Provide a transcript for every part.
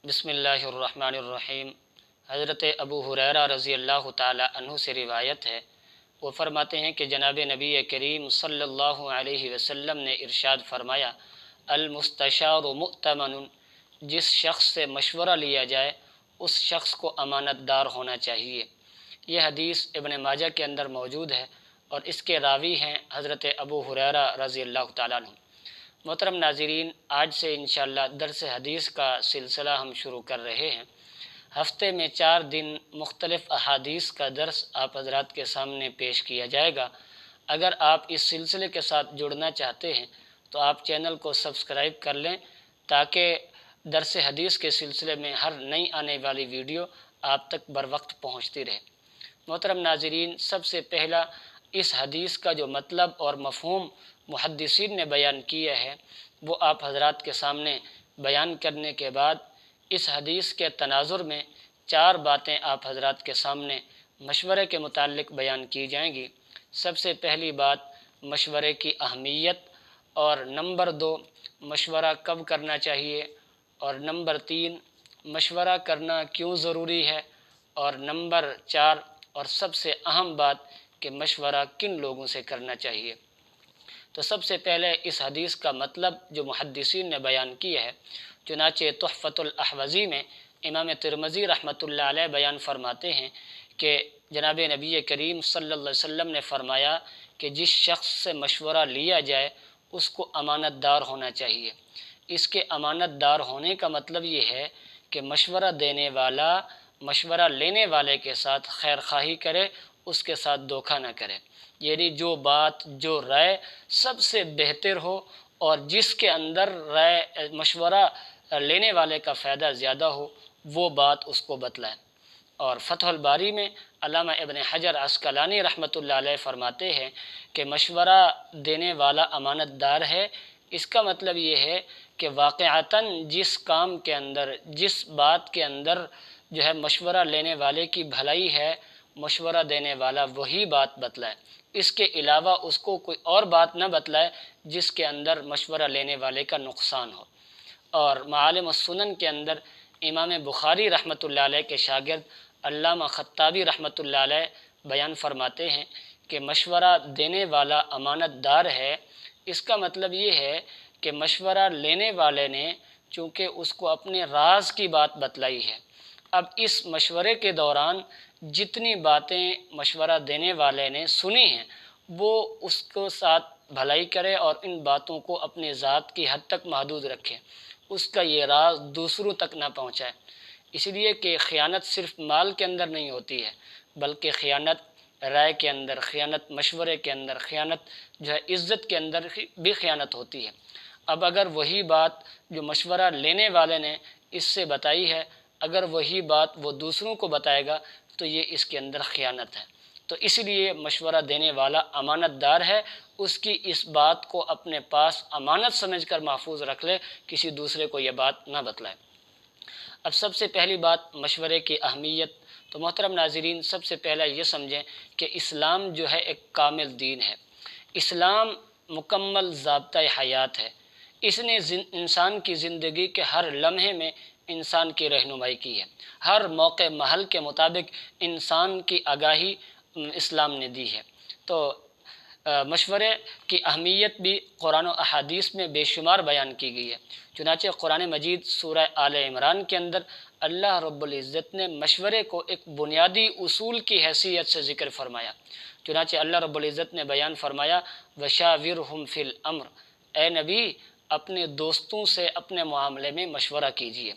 بسم اللہ الرحمن الرحیم۔ حضرت ابو ہریرہ رضی اللہ تعالی عنہ سے روایت ہے، وہ فرماتے ہیں کہ جناب نبی کریم صلی اللہ علیہ وسلم نے ارشاد فرمایا، المستشار مؤتمن، جس شخص سے مشورہ لیا جائے اس شخص کو امانت دار ہونا چاہیے۔ یہ حدیث ابن ماجہ کے اندر موجود ہے اور اس کے راوی ہیں حضرت ابو ہریرہ رضی اللہ تعالیٰ عنہ۔ محترم ناظرین، آج سے انشاءاللہ درس حدیث کا سلسلہ ہم شروع کر رہے ہیں۔ ہفتے میں 4 دن مختلف احادیث کا درس آپ حضرات کے سامنے پیش کیا جائے گا۔ اگر آپ اس سلسلے کے ساتھ جڑنا چاہتے ہیں تو آپ چینل کو سبسکرائب کر لیں تاکہ درس حدیث کے سلسلے میں ہر نئی آنے والی ویڈیو آپ تک بر وقت پہنچتی رہے۔ محترم ناظرین، سب سے پہلا اس حدیث کا جو مطلب اور مفہوم محدثین نے بیان کیا ہے وہ آپ حضرات کے سامنے بیان کرنے کے بعد اس حدیث کے تناظر میں 4 باتیں آپ حضرات کے سامنے مشورے کے متعلق بیان کی جائیں گی۔ سب سے پہلی بات مشورے کی اہمیت، اور نمبر 2 مشورہ کب کرنا چاہیے، اور نمبر 3 مشورہ کرنا کیوں ضروری ہے، اور نمبر 4 اور سب سے اہم بات کہ مشورہ کن لوگوں سے کرنا چاہیے۔ تو سب سے پہلے اس حدیث کا مطلب جو محدثین نے بیان کیا ہے، چنانچہ تحفۃ الاحوذی میں امام ترمذی رحمۃ اللہ علیہ بیان فرماتے ہیں کہ جناب نبی کریم صلی اللہ علیہ وسلم نے فرمایا کہ جس شخص سے مشورہ لیا جائے اس کو امانت دار ہونا چاہیے۔ اس کے امانت دار ہونے کا مطلب یہ ہے کہ مشورہ دینے والا مشورہ لینے والے کے ساتھ خیر خواہی کرے، اس کے ساتھ دھوکہ نہ کرے، یعنی جو بات جو رائے سب سے بہتر ہو اور جس کے اندر رائے مشورہ لینے والے کا فائدہ زیادہ ہو وہ بات اس کو بتلائیں۔ اور فتح الباری میں علامہ ابن حجر عسقلانی رحمۃ اللہ علیہ فرماتے ہیں کہ مشورہ دینے والا امانت دار ہے، اس کا مطلب یہ ہے کہ واقعتاً جس کام کے اندر، جس بات کے اندر جو ہے مشورہ لینے والے کی بھلائی ہے، مشورہ دینے والا وہی بات بتلائے، اس کے علاوہ اس کو کوئی اور بات نہ بتلائے جس کے اندر مشورہ لینے والے کا نقصان ہو۔ اور معالم السنن کے اندر امام بخاری رحمۃ اللہ علیہ کے شاگرد علامہ خطابی رحمۃ اللہ علیہ بیان فرماتے ہیں کہ مشورہ دینے والا امانت دار ہے۔ اس کا مطلب یہ ہے کہ مشورہ لینے والے نے چونکہ اس کو اپنے راز کی بات بتلائی ہے، اب اس مشورے کے دوران جتنی باتیں مشورہ دینے والے نے سنی ہیں وہ اس کو ساتھ بھلائی کرے اور ان باتوں کو اپنے ذات کی حد تک محدود رکھے، اس کا یہ راز دوسروں تک نہ پہنچائے۔ اس لیے کہ خیانت صرف مال کے اندر نہیں ہوتی ہے، بلکہ خیانت رائے کے اندر، خیانت مشورے کے اندر، خیانت جو ہے عزت کے اندر بھی خیانت ہوتی ہے۔ اب اگر وہی بات جو مشورہ لینے والے نے اس سے بتائی ہے، اگر وہی بات وہ دوسروں کو بتائے گا تو یہ اس کے اندر خیانت ہے۔ تو اس لیے مشورہ دینے والا امانت دار ہے، اس کی اس بات کو اپنے پاس امانت سمجھ کر محفوظ رکھ لے، کسی دوسرے کو یہ بات نہ بتلائے۔ اب سب سے پہلی بات مشورے کی اہمیت۔ تو محترم ناظرین، سب سے پہلا یہ سمجھیں کہ اسلام جو ہے ایک کامل دین ہے، اسلام مکمل ضابطۂ حیات ہے۔ اس نے انسان کی زندگی کے ہر لمحے میں انسان کی رہنمائی کی ہے، ہر موقع محل کے مطابق انسان کی آگاہی اسلام نے دی ہے۔ تو مشورے کی اہمیت بھی قرآن و احادیث میں بے شمار بیان کی گئی ہے۔ چنانچہ قرآن مجید سورہ آل عمران کے اندر اللہ رب العزت نے مشورے کو ایک بنیادی اصول کی حیثیت سے ذکر فرمایا۔ چنانچہ اللہ رب العزت نے بیان فرمایا، وَشَاوِرْهُمْ فِي الْأَمْرِ، اے نبی اپنے دوستوں سے اپنے معاملے میں مشورہ کیجیے۔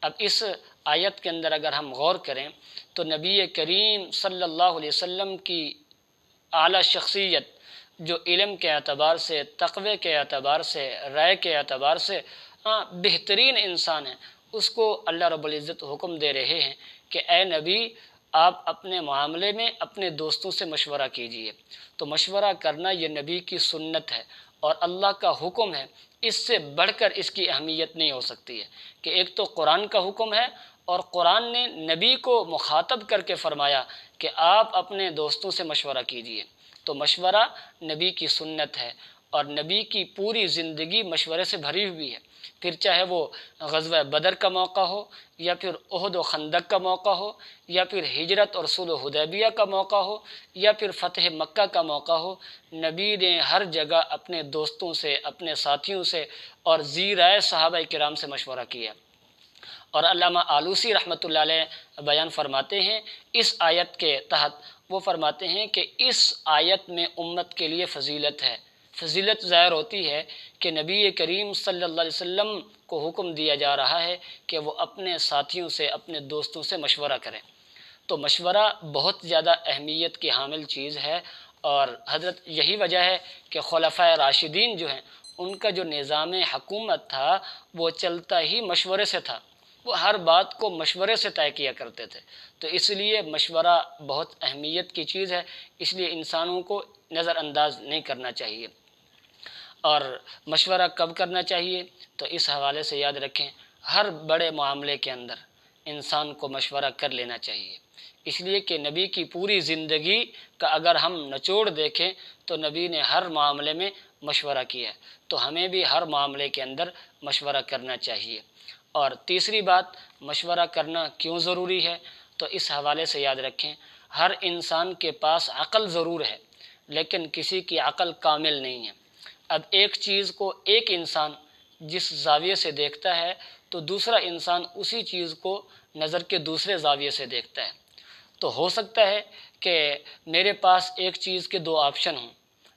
اب اس آیت کے اندر اگر ہم غور کریں تو نبی کریم صلی اللہ علیہ وسلم کی اعلیٰ شخصیت جو علم کے اعتبار سے، تقوی کے اعتبار سے، رائے کے اعتبار سے بہترین انسان ہے، اس کو اللہ رب العزت حکم دے رہے ہیں کہ اے نبی آپ اپنے معاملے میں اپنے دوستوں سے مشورہ کیجیے۔ تو مشورہ کرنا یہ نبی کی سنت ہے اور اللہ کا حکم ہے، اس سے بڑھ کر اس کی اہمیت نہیں ہو سکتی ہے کہ ایک تو قرآن کا حکم ہے اور قرآن نے نبی کو مخاطب کر کے فرمایا کہ آپ اپنے دوستوں سے مشورہ کیجیے۔ تو مشورہ نبی کی سنت ہے اور نبی کی پوری زندگی مشورے سے بھری ہوئی ہے۔ پھر چاہے وہ غزوہ بدر کا موقع ہو، یا پھر احد و خندق کا موقع ہو، یا پھر ہجرت اور صلح حدیبیہ کا موقع ہو، یا پھر فتح مکہ کا موقع ہو، نبی نے ہر جگہ اپنے دوستوں سے، اپنے ساتھیوں سے اور زیرائے صحابہ کرام سے مشورہ کیا۔ اور علامہ آلوسی رحمۃ اللہ علیہ بیان فرماتے ہیں اس آیت کے تحت، وہ فرماتے ہیں کہ اس آیت میں امت کے لیے فضیلت ہے۔ فضیلت ظاہر ہوتی ہے کہ نبی کریم صلی اللہ علیہ وسلم کو حکم دیا جا رہا ہے کہ وہ اپنے ساتھیوں سے، اپنے دوستوں سے مشورہ کریں۔ تو مشورہ بہت زیادہ اہمیت کی حامل چیز ہے، اور حضرت یہی وجہ ہے کہ خلفائے راشدین جو ہیں ان کا جو نظام حکومت تھا وہ چلتا ہی مشورے سے تھا، وہ ہر بات کو مشورے سے طے کیا کرتے تھے۔ تو اس لیے مشورہ بہت اہمیت کی چیز ہے، اس لیے انسانوں کو نظر انداز نہیں کرنا چاہیے۔ اور مشورہ کب کرنا چاہیے؟ تو اس حوالے سے یاد رکھیں، ہر بڑے معاملے کے اندر انسان کو مشورہ کر لینا چاہیے، اس لیے کہ نبی کی پوری زندگی کا اگر ہم نچوڑ دیکھیں تو نبی نے ہر معاملے میں مشورہ کیا ہے، تو ہمیں بھی ہر معاملے کے اندر مشورہ کرنا چاہیے۔ اور تیسری بات، مشورہ کرنا کیوں ضروری ہے؟ تو اس حوالے سے یاد رکھیں، ہر انسان کے پاس عقل ضرور ہے، لیکن کسی کی عقل کامل نہیں ہے۔ اب ایک چیز کو ایک انسان جس زاویے سے دیکھتا ہے تو دوسرا انسان اسی چیز کو نظر کے دوسرے زاویے سے دیکھتا ہے۔ تو ہو سکتا ہے کہ میرے پاس ایک چیز کے دو آپشن ہوں،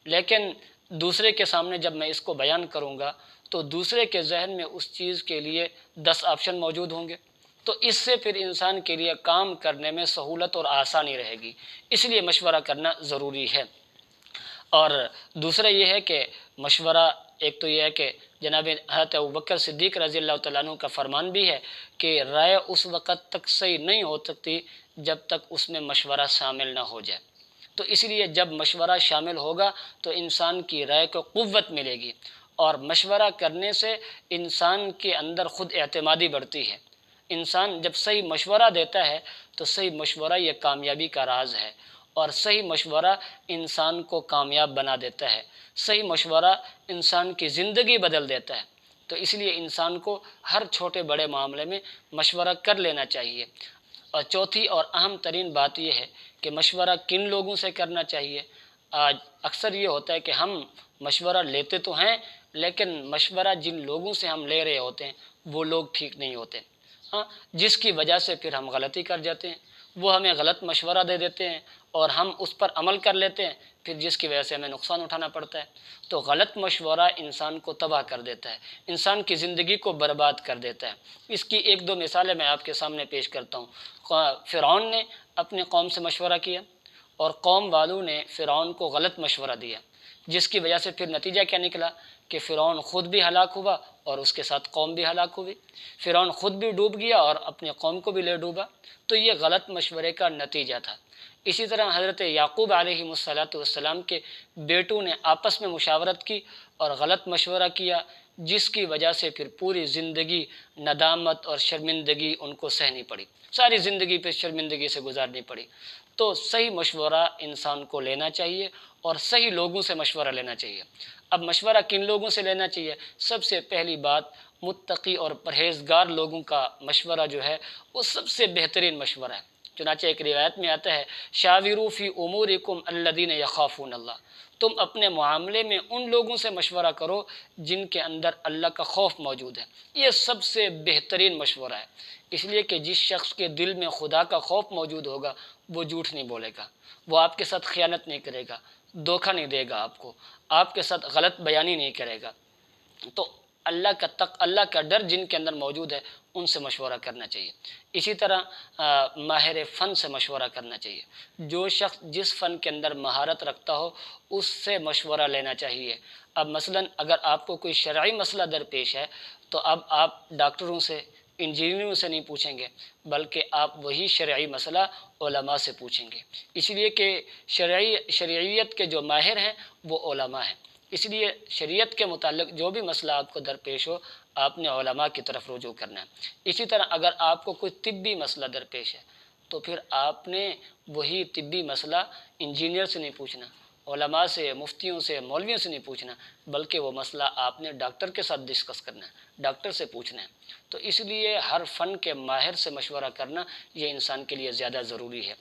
لیکن دوسرے کے سامنے جب میں اس کو بیان کروں گا تو دوسرے کے ذہن میں اس چیز کے لیے 10 آپشن موجود ہوں گے، تو اس سے پھر انسان کے لیے کام کرنے میں سہولت اور آسانی رہے گی، اس لیے مشورہ کرنا ضروری ہے۔ اور دوسرا یہ ہے کہ مشورہ، ایک تو یہ ہے کہ جناب حضرت ابوبکر صدیق رضی اللہ تعالیٰ عنہ کا فرمان بھی ہے کہ رائے اس وقت تک صحیح نہیں ہو سکتی جب تک اس میں مشورہ شامل نہ ہو جائے۔ تو اس لیے جب مشورہ شامل ہوگا تو انسان کی رائے کو قوت ملے گی، اور مشورہ کرنے سے انسان کے اندر خود اعتمادی بڑھتی ہے۔ انسان جب صحیح مشورہ دیتا ہے تو صحیح مشورہ یہ کامیابی کا راز ہے، اور صحیح مشورہ انسان کو کامیاب بنا دیتا ہے، صحیح مشورہ انسان کی زندگی بدل دیتا ہے۔ تو اس لیے انسان کو ہر چھوٹے بڑے معاملے میں مشورہ کر لینا چاہیے۔ اور چوتھی اور اہم ترین بات یہ ہے کہ مشورہ کن لوگوں سے کرنا چاہیے۔ آج اکثر یہ ہوتا ہے کہ ہم مشورہ لیتے تو ہیں، لیکن مشورہ جن لوگوں سے ہم لے رہے ہوتے ہیں وہ لوگ ٹھیک نہیں ہوتے، جس کی وجہ سے پھر ہم غلطی کر جاتے ہیں۔ وہ ہمیں غلط مشورہ دے دیتے ہیں اور ہم اس پر عمل کر لیتے ہیں، پھر جس کی وجہ سے ہمیں نقصان اٹھانا پڑتا ہے۔ تو غلط مشورہ انسان کو تباہ کر دیتا ہے، انسان کی زندگی کو برباد کر دیتا ہے۔ اس کی ایک دو مثالیں میں آپ کے سامنے پیش کرتا ہوں۔ فرعون نے اپنی قوم سے مشورہ کیا، اور قوم والوں نے فرعون کو غلط مشورہ دیا، جس کی وجہ سے پھر نتیجہ کیا نکلا کہ فرعون خود بھی ہلاک ہوا اور اس کے ساتھ قوم بھی ہلاک ہوئی۔ فرعون خود بھی ڈوب گیا اور اپنی قوم کو بھی لے ڈوبا۔ تو یہ غلط مشورے کا نتیجہ تھا۔ اسی طرح حضرت یعقوب علیہ السلام کے بیٹوں نے آپس میں مشاورت کی اور غلط مشورہ کیا، جس کی وجہ سے پھر پوری زندگی ندامت اور شرمندگی ان کو سہنی پڑی، ساری زندگی پہ شرمندگی سے گزارنی پڑی۔ تو صحیح مشورہ انسان کو لینا چاہیے اور صحیح لوگوں سے مشورہ لینا چاہیے۔ اب مشورہ کن لوگوں سے لینا چاہیے؟ سب سے پہلی بات، متقی اور پرہیزگار لوگوں کا مشورہ جو ہے وہ سب سے بہترین مشورہ ہے۔ چنانچہ ایک روایت میں آتا ہے، شاوروا فی امورکم الذین یخافون اللہ، تم اپنے معاملے میں ان لوگوں سے مشورہ کرو جن کے اندر اللہ کا خوف موجود ہے۔ یہ سب سے بہترین مشورہ ہے، اس لیے کہ جس شخص کے دل میں خدا کا خوف موجود ہوگا وہ جھوٹ نہیں بولے گا، وہ آپ کے ساتھ خیانت نہیں کرے گا، دھوکہ نہیں دے گا آپ کے ساتھ غلط بیانی نہیں کرے گا۔ تو اللہ کا ڈر جن کے اندر موجود ہے ان سے مشورہ کرنا چاہیے۔ اسی طرح ماہر فن سے مشورہ کرنا چاہیے۔ جو شخص جس فن کے اندر مہارت رکھتا ہو اس سے مشورہ لینا چاہیے۔ اب مثلا اگر آپ کو کوئی شرعی مسئلہ درپیش ہے تو اب آپ ڈاکٹروں سے، انجینئروں سے نہیں پوچھیں گے، بلکہ آپ وہی شرعی مسئلہ علماء سے پوچھیں گے، اس لیے کہ شرعیت کے جو ماہر ہیں وہ علماء ہیں۔ اس لیے شریعت کے متعلق جو بھی مسئلہ آپ کو درپیش ہو آپ نے علماء کی طرف رجوع کرنا ہے۔ اسی طرح اگر آپ کو کوئی طبی مسئلہ درپیش ہے تو پھر آپ نے وہی طبی مسئلہ انجینئر سے نہیں پوچھنا، علماء سے، مفتیوں سے، مولویوں سے نہیں پوچھنا، بلکہ وہ مسئلہ آپ نے ڈاکٹر کے ساتھ ڈسکس کرنا ہے، ڈاکٹر سے پوچھنا ہے۔ تو اس لیے ہر فن کے ماہر سے مشورہ کرنا یہ انسان کے لیے زیادہ ضروری ہے۔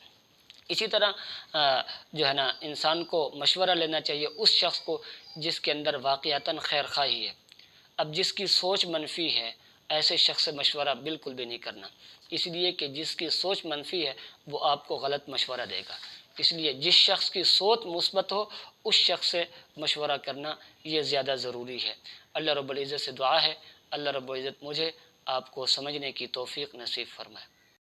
اسی طرح جو ہے نا انسان کو مشورہ لینا چاہیے اس شخص کو جس کے اندر واقعتاً خیر خواہی ہے۔ اب جس کی سوچ منفی ہے ایسے شخص سے مشورہ بالکل بھی نہیں کرنا، اس لیے کہ جس کی سوچ منفی ہے وہ آپ کو غلط مشورہ دے گا۔ اس لیے جس شخص کی سوچ مثبت ہو اس شخص سے مشورہ کرنا یہ زیادہ ضروری ہے۔ اللہ رب العزت سے دعا ہے اللہ رب العزت مجھے آپ کو سمجھنے کی توفیق نصیب فرمائے۔